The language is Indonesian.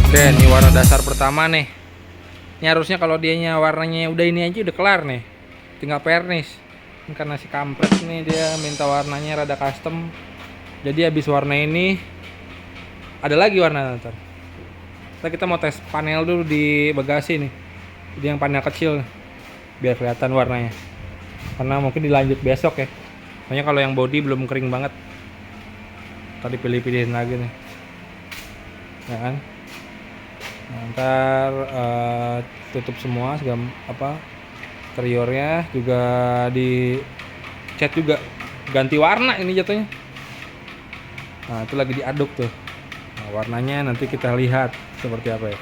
Oke, ini warna dasar pertama nih. Ini harusnya kalau dianya warnanya udah ini aja udah kelar nih. Tinggal pernis. Ini karena si kampret nih dia minta warnanya rada custom. Jadi habis warna ini ada lagi warna ntar. Kita mau tes panel dulu di bagasi nih. Jadi yang panel kecil biar kelihatan warnanya. Karena mungkin dilanjut besok ya. Soalnya kalau yang body belum kering banget. Tadi pilih-pilihin lagi nih. Ya kan? Nah, ntar tutup semua segala interiornya juga di cat juga ganti warna ini jatuhnya. Nah itu lagi diaduk tuh. Nah, warnanya nanti kita lihat seperti apa ya.